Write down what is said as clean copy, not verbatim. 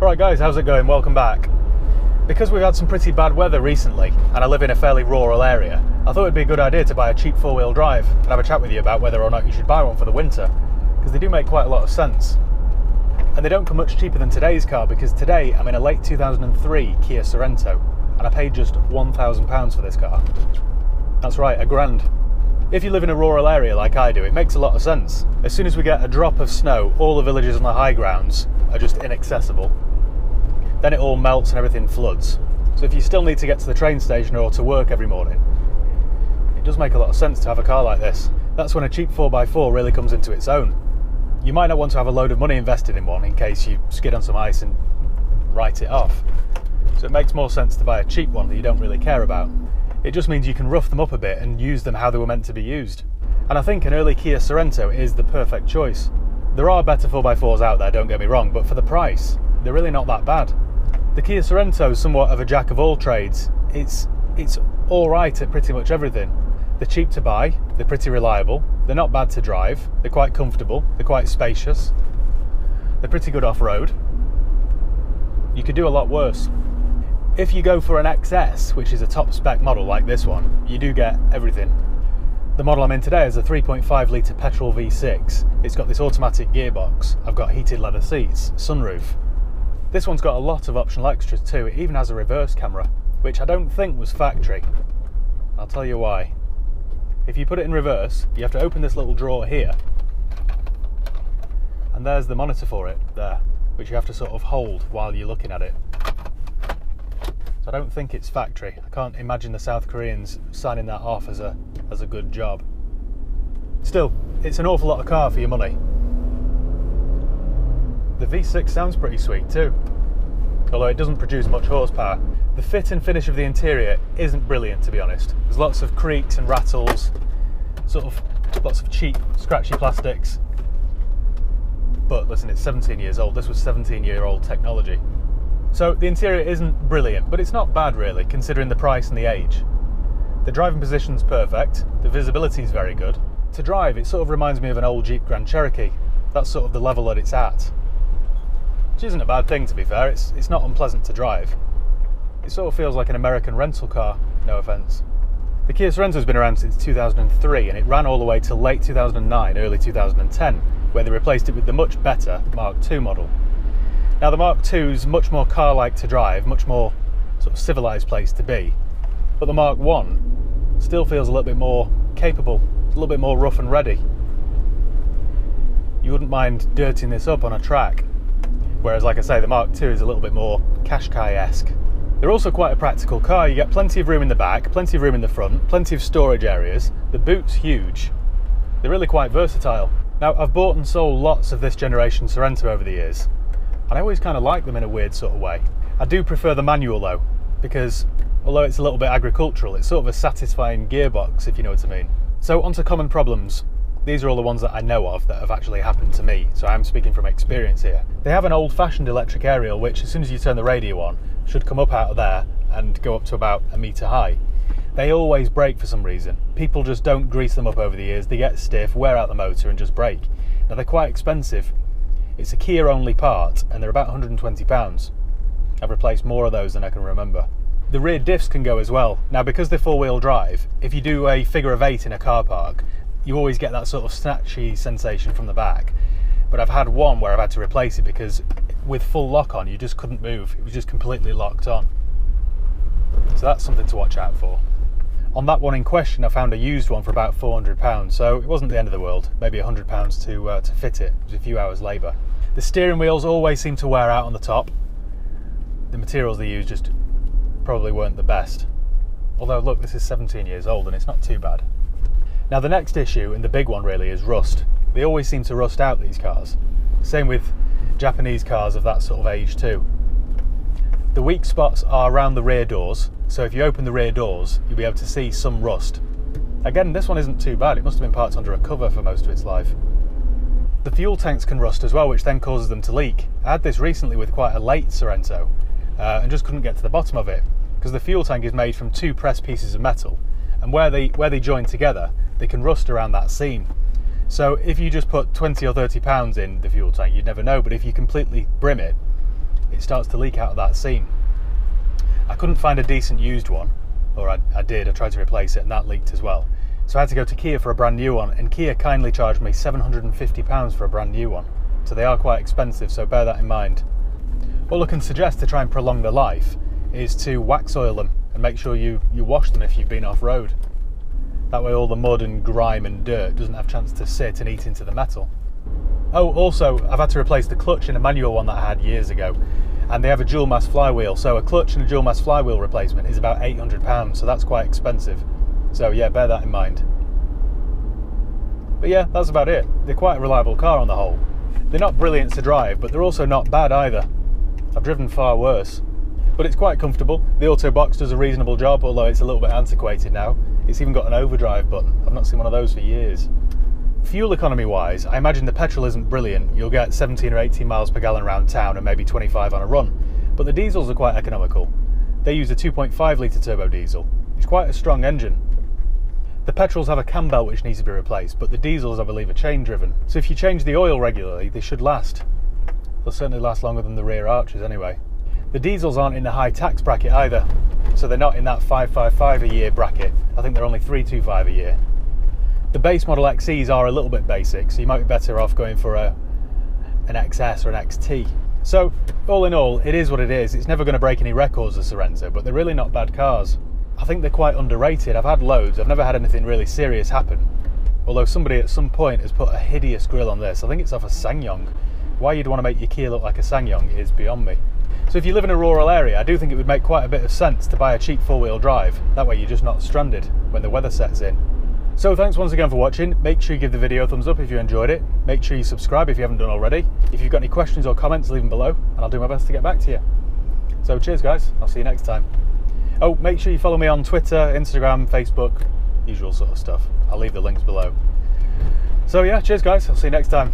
Alright guys, how's it going? Welcome back. Because we've had some pretty bad weather recently, and I live in a fairly rural area, I thought it'd be a good idea to buy a cheap four-wheel drive and have a chat with you about whether or not you should buy one for the winter, because they do make quite a lot of sense. And they don't come much cheaper than today's car, because today I'm in a late 2003 Kia Sorento, and I paid just £1,000 for this car. That's right, £1,000. If you live in a rural area like I do, it makes a lot of sense. As soon as we get a drop of snow, all the villages on the high grounds are just inaccessible. Then it all melts and everything floods. So if you still need to get to the train station or to work every morning, it does make a lot of sense to have a car like this. That's when a cheap 4x4 really comes into its own. You might not want to have a load of money invested in one in case you skid on some ice and write it off. So it makes more sense to buy a cheap one that you don't really care about. It just means you can rough them up a bit and use them how they were meant to be used. And I think an early Kia Sorento is the perfect choice. There are better 4x4s out there, don't get me wrong, but for the price, they're really not that bad. The Kia Sorento is somewhat of a jack of all trades. It's alright at pretty much everything. They're cheap to buy, they're pretty reliable, they're not bad to drive, they're quite comfortable, they're quite spacious, they're pretty good off-road. You could do a lot worse. If you go for an XS, which is a top spec model like this one, you do get everything. The model I'm in today is a 3.5 litre petrol V6. It's got this automatic gearbox, I've got heated leather seats, sunroof. This one's got a lot of optional extras too. It even has a reverse camera, which I don't think was factory. I'll tell you why. If you put it in reverse, you have to open this little drawer here, and there's the monitor for it there, which you have to sort of hold while you're looking at it. I don't think it's factory. I can't imagine the South Koreans signing that off as a good job. Still, it's an awful lot of car for your money. The V6 sounds pretty sweet too, although it doesn't produce much horsepower. The fit and finish of the interior isn't brilliant, to be honest. There's lots of creaks and rattles, sort of lots of cheap, scratchy plastics. But listen, it's 17 years old. This was 17-year-old technology. So the interior isn't brilliant, but it's not bad really, considering the price and the age. The driving position's perfect, the visibility is very good. To drive, it sort of reminds me of an old Jeep Grand Cherokee. That's sort of the level that it's at. Which isn't a bad thing, to be fair. It's not unpleasant to drive. It sort of feels like an American rental car, no offence. The Kia Sorento's been around since 2003, and it ran all the way till late 2009, early 2010, where they replaced it with the much better Mark II model. Now the Mark II is much more car-like to drive, much more sort of civilised place to be, but the Mark I still feels a little bit more capable, a little bit more rough and ready. You wouldn't mind dirtying this up on a track, whereas like I say, the Mark II is a little bit more Qashqai-esque. They're also quite a practical car. You get plenty of room in the back, plenty of room in the front, plenty of storage areas, the boot's huge, they're really quite versatile. Now I've bought and sold lots of this generation Sorento over the years, and I always kind of like them in a weird sort of way. I do prefer the manual though, because although it's a little bit agricultural, it's sort of a satisfying gearbox, if you know what I mean. So onto common problems. These are all the ones that I know of that have actually happened to me, so I'm speaking from experience here. They have an old-fashioned electric aerial, which as soon as you turn the radio on, should come up out of there and go up to about a metre high. They always break for some reason. People just don't grease them up over the years, they get stiff, wear out the motor and just break. Now they're quite expensive. It's a Kia only part, and they're about £120. I've replaced more of those than I can remember. The rear diffs can go as well. Now because they're four-wheel drive, if you do a figure of 8 in a car park, you always get that sort of snatchy sensation from the back. But I've had one where I've had to replace it because with full lock on, you just couldn't move. It was just completely locked on. So that's something to watch out for. On that one in question, I found a used one for about £400, so it wasn't the end of the world. Maybe £100 to fit it. It was a few hours labour. The steering wheels always seem to wear out on the top. The materials they use just probably weren't the best. Although look, this is 17 years old and it's not too bad. Now the next issue, and the big one really, is rust. They always seem to rust out, these cars. Same with Japanese cars of that sort of age too. The weak spots are around the rear doors, so if you open the rear doors, you'll be able to see some rust. Again, this one isn't too bad. It must have been parked under a cover for most of its life. The fuel tanks can rust as well, which then causes them to leak. I had this recently with quite a late Sorento and just couldn't get to the bottom of it because the fuel tank is made from 2 pressed pieces of metal, and where they join together, they can rust around that seam. So if you just put 20 or 30 pounds in the fuel tank, you'd never know, but if you completely brim it, it starts to leak out of that seam. I couldn't find a decent used one, or I did, I tried to replace it and that leaked as well. So I had to go to Kia for a brand new one, and Kia kindly charged me £750 for a brand new one. So they are quite expensive, so bear that in mind. All I can suggest to try and prolong the life is to wax oil them and make sure you wash them if you've been off-road. That way all the mud and grime and dirt doesn't have a chance to sit and eat into the metal. Oh, also, I've had to replace the clutch in a manual one that I had years ago, and they have a dual mass flywheel, so a clutch and a dual mass flywheel replacement is about £800, so that's quite expensive. So yeah, bear that in mind. But yeah, that's about it. They're quite a reliable car on the whole. They're not brilliant to drive, but they're also not bad either. I've driven far worse. But it's quite comfortable. The auto box does a reasonable job, although it's a little bit antiquated now. It's even got an overdrive button. I've not seen one of those for years. Fuel economy wise, I imagine the petrol isn't brilliant. You'll get 17 or 18 miles per gallon around town and maybe 25 on a run. But the diesels are quite economical. They use a 2.5 litre turbo diesel. It's quite a strong engine. The petrols have a cam belt which needs to be replaced, but the diesels I believe are chain driven. So if you change the oil regularly, they should last. They'll certainly last longer than the rear arches anyway. The diesels aren't in the high tax bracket either, so they're not in that 555 a year bracket. I think they're only 325 a year. The base model XEs are a little bit basic, so you might be better off going for an XS or an XT. So all in all, it is what it is. It's never going to break any records, the Sorento, but they're really not bad cars. I think they're quite underrated. I've had loads. I've never had anything really serious happen. Although somebody at some point has put a hideous grille on this. I think it's off a SsangYong. Why you'd want to make your Kia look like a SsangYong is beyond me. So if you live in a rural area, I do think it would make quite a bit of sense to buy a cheap four-wheel drive. That way you're just not stranded when the weather sets in. So thanks once again for watching. Make sure you give the video a thumbs up if you enjoyed it. Make sure you subscribe if you haven't done already. If you've got any questions or comments, leave them below and I'll do my best to get back to you. So cheers guys, I'll see you next time. Oh, make sure you follow me on Twitter, Instagram, Facebook, usual sort of stuff. I'll leave the links below. So yeah, cheers guys, I'll see you next time.